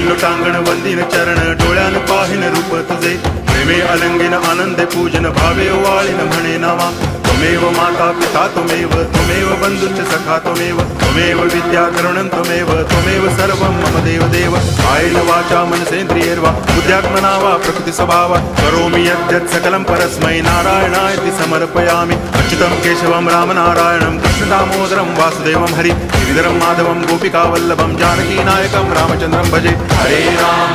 लोटांगण वंदिन चरण डोळ्यान पाहिन रूप तुझे प्रेमे अलंगिन आनंदे पूजन भावे वाळीन म्हणे नावा त्वमेव माता पिता त्वमेव बंधुश्च सखा त्वमेव विद्या करुणं त्वमेव सर्वं मम देव कायेन वाचा मनसेन्द्रियैर्वा बुद्ध्यात्मना वा प्रकृति स्वभावा करोमि यद्यत् सकलं परस्मै नारायणायति समर्पयामि अच्युतं केशवं रामनारायणं कृष्णदामोदरं वासुदेवं हरि गिरिधरं माधवं गोपिकावल्लभं जानकीनायकं रामचन्द्रं भजे हरे राम।